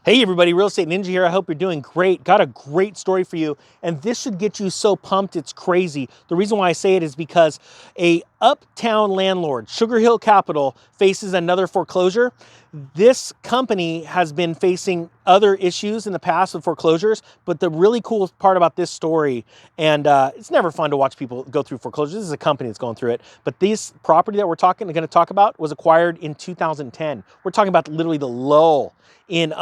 Hey everybody, Real Estate Ninja here. I hope you're doing great. Got a great story for you, and this should get you so pumped it's crazy. The reason why I say it is because a uptown landlord, Sugar Hill Capital, faces another foreclosure. This company has been facing other issues in the past with foreclosures, but the really cool part about this story, and it's never fun to watch people go through foreclosures. This is a company that's going through it, but this property that we're going to talk about was acquired in 2010. We're talking about literally the lull in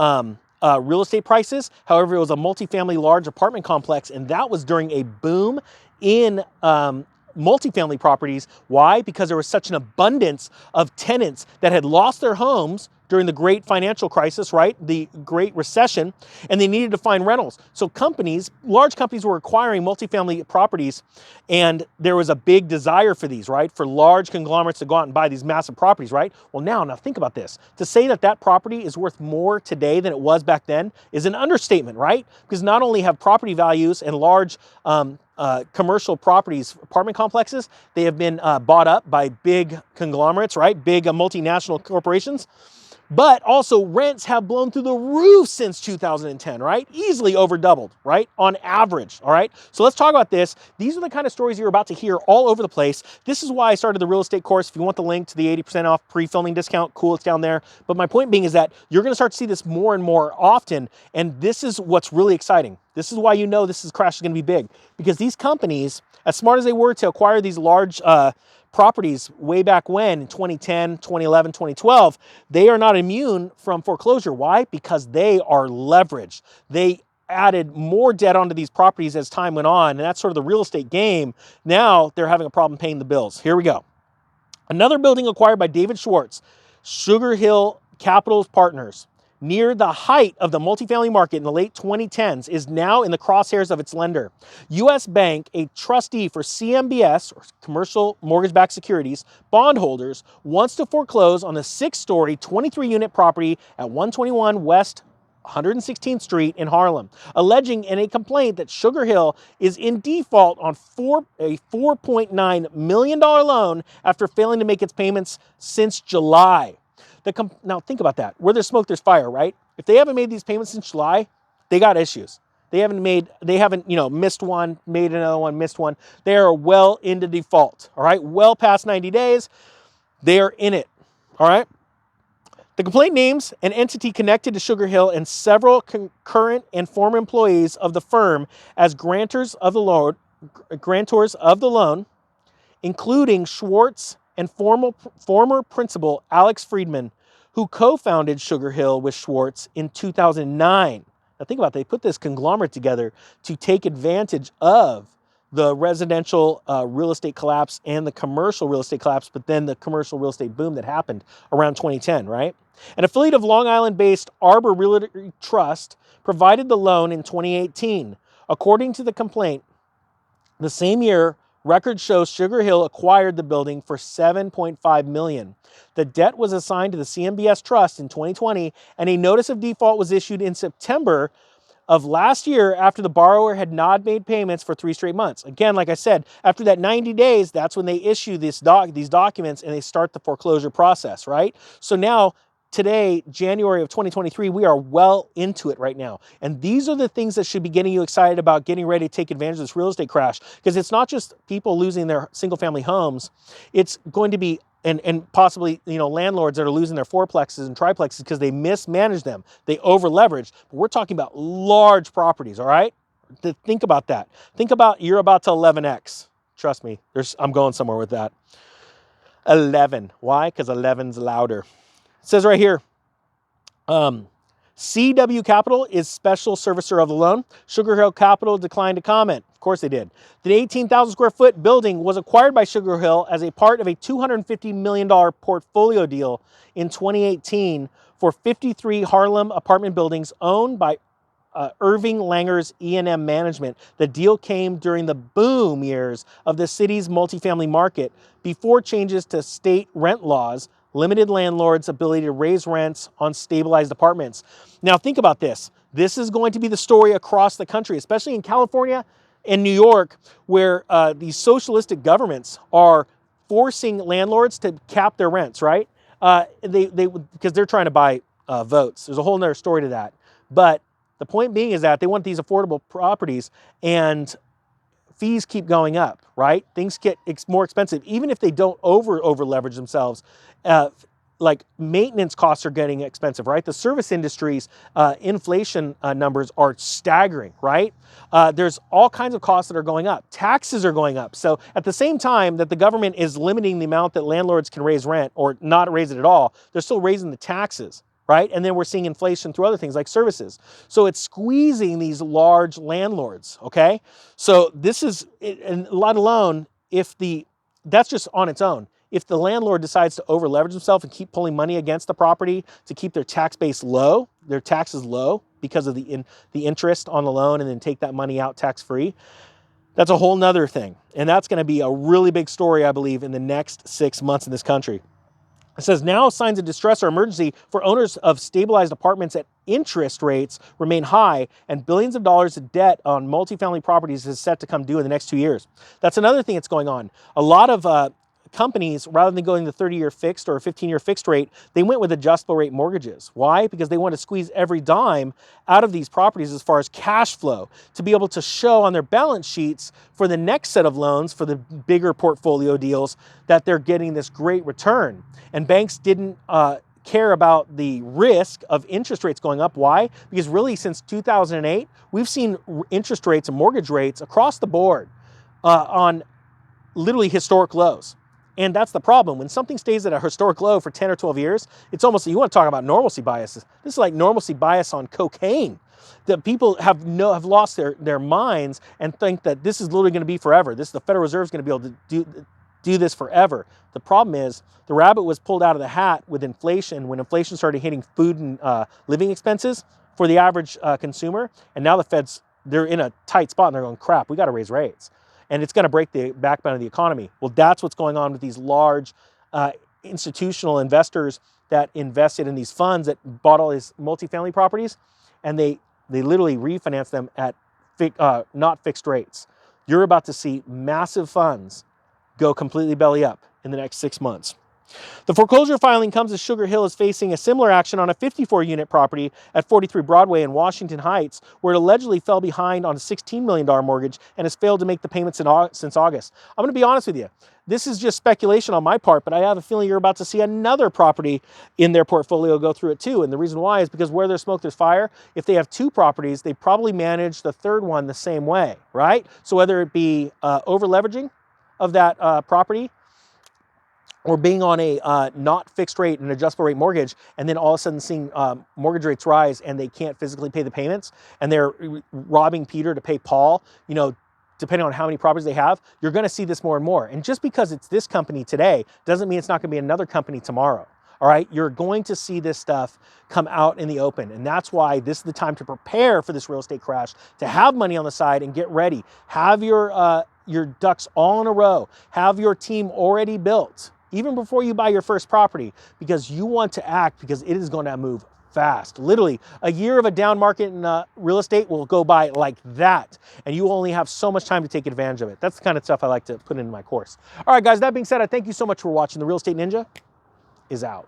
real estate prices. However, it was a multifamily large apartment complex, and that was during a boom in multifamily properties. Why? Because there was such an abundance of tenants that had lost their homes during the great financial crisis, right? The Great Recession, and they needed to find rentals. So companies, large companies were acquiring multifamily properties, and there was a big desire for these, right? For large conglomerates to go out and buy these massive properties, right? Well, now think about this. To say that that property is worth more today than it was back then is an understatement, right? Because not only have property values and large commercial properties, apartment complexes, they have been bought up by big conglomerates, right? Big multinational corporations. But also rents have blown through the roof since 2010, right? Easily over doubled, right? On average, all right? So let's talk about this. These are the kind of stories you're about to hear all over the place. This is why I started the real estate course. If you want the link to the 80% off pre-filming discount, cool, it's down there. But my point being is that you're gonna start to see this more and more often, and this is what's really exciting. This is why you know this crash is gonna be big, because these companies, as smart as they were to acquire these large properties way back when in 2010, 2011, 2012, they are not immune from foreclosure. Why? Because they are leveraged. They added more debt onto these properties as time went on, and that's sort of the real estate game. Now they're having a problem paying the bills. Here we go. Another building acquired by David Schwartz, Sugar Hill Capital Partners, near the height of the multifamily market in the late 2010s, is now in the crosshairs of its lender. U.S. Bank, a trustee for CMBS, or commercial mortgage-backed securities, bondholders, wants to foreclose on the 6-story, 23-unit property at 121 West 116th Street in Harlem, alleging in a complaint that Sugar Hill is in default on a $4.9 million loan after failing to make its payments since July. Now think about that. Where there's smoke, there's fire, right? If they haven't made these payments since July, they got issues. They haven't, missed one, made another one, missed one. They are well into default, all right? Well past 90 days, they are in it, all right? The complaint names an entity connected to Sugar Hill and several current and former employees of the firm as grantors of the loan, including Schwartz and former principal Alex Friedman, who co-founded Sugar Hill with Schwartz in 2009. Now think about it, they put this conglomerate together to take advantage of the residential real estate collapse and the commercial real estate collapse, but then the commercial real estate boom that happened around 2010, right? An affiliate of Long Island-based Arbor Realty Trust provided the loan in 2018. According to the complaint, the same year, records show Sugar Hill acquired the building for $7.5 million. The debt was assigned to the CMBS Trust in 2020, and a notice of default was issued in September of last year after the borrower had not made payments for 3 straight months. Again, like I said, after that 90 days, that's when they issue these documents and they start the foreclosure process, right? So now, today, January of 2023, we are well into it right now. And these are the things that should be getting you excited about getting ready to take advantage of this real estate crash. Because it's not just people losing their single family homes. It's going to be, and possibly, landlords that are losing their fourplexes and triplexes because they mismanage them. They over leverage. But we're talking about large properties, all right? Think about that. Think about you're about to 11x. Trust me, I'm going somewhere with that. 11. Why? Because 11's louder. It says right here, CW Capital is special servicer of the loan. Sugar Hill Capital declined to comment. Of course they did. The 18,000 square foot building was acquired by Sugar Hill as a part of a $250 million portfolio deal in 2018 for 53 Harlem apartment buildings owned by Irving Langer's E&M Management. The deal came during the boom years of the city's multifamily market before changes to state rent laws limited landlords' ability to raise rents on stabilized apartments. Now think about this. This is going to be the story across the country, especially in California and New York, where these socialistic governments are forcing landlords to cap their rents, right? Because they're trying to buy votes. There's a whole nother story to that. But the point being is that they want these affordable properties, and fees keep going up, right? Things get more expensive, even if they don't over leverage themselves. Like maintenance costs are getting expensive, right? The service industry's inflation numbers are staggering, right? There's all kinds of costs that are going up. Taxes are going up. So at the same time that the government is limiting the amount that landlords can raise rent or not raise it at all, they're still raising the taxes, right? And then we're seeing inflation through other things like services. So it's squeezing these large landlords, okay? So this is, and let alone if that's just on its own. If the landlord decides to over leverage himself and keep pulling money against the property to keep their tax base low, their taxes low because of the interest on the loan, and then take that money out tax free, that's a whole nother thing. And that's going to be a really big story, I believe, in the next 6 months in this country. It says, now signs of distress or emergency for owners of stabilized apartments at interest rates remain high, and billions of dollars of debt on multifamily properties is set to come due in the next 2 years. That's another thing that's going on. A lot of companies, rather than going the 30-year fixed or 15-year fixed rate, they went with adjustable rate mortgages. Why? Because they want to squeeze every dime out of these properties as far as cash flow, to be able to show on their balance sheets for the next set of loans, for the bigger portfolio deals, that they're getting this great return. And banks didn't care about the risk of interest rates going up. Why? Because really since 2008, we've seen interest rates and mortgage rates across the board on literally historic lows. And that's the problem. When something stays at a historic low for 10 or 12 years, it's almost, you want to talk about normalcy biases. This is like normalcy bias on cocaine. That people have lost their minds and think that this is literally going to be forever. The Federal Reserve is going to be able to do this forever. The problem is the rabbit was pulled out of the hat with inflation when inflation started hitting food and living expenses for the average consumer. And now the Feds, they're in a tight spot and they're going, crap, we got to raise rates. And it's going to break the backbone of the economy. Well, that's what's going on with these large institutional investors that invested in these funds that bought all these multifamily properties, and they literally refinance them at not fixed rates. You're about to see massive funds go completely belly up in the next 6 months. The foreclosure filing comes as Sugar Hill is facing a similar action on a 54-unit property at 43 Broadway in Washington Heights, where it allegedly fell behind on a $16 million mortgage and has failed to make the payments since August. I'm going to be honest with you. This is just speculation on my part, but I have a feeling you're about to see another property in their portfolio go through it too. And the reason why is because where there's smoke, there's fire. If they have two properties, they probably manage the third one the same way, right? So whether it be over leveraging of that property, or being on a not fixed rate and adjustable rate mortgage, and then all of a sudden seeing mortgage rates rise and they can't physically pay the payments, and they're robbing Peter to pay Paul, you know, depending on how many properties they have, you're going to see this more and more. And just because it's this company today doesn't mean it's not going to be another company tomorrow. All right, you're going to see this stuff come out in the open. And that's why this is the time to prepare for this real estate crash, to have money on the side and get ready. Have your ducks all in a row. Have your team already built, even before you buy your first property, because you want to act, because it is going to move fast. Literally, a year of a down market in real estate will go by like that, and you only have so much time to take advantage of it. That's the kind of stuff I like to put into my course. All right, guys, that being said, I thank you so much for watching. The Real Estate Ninja is out.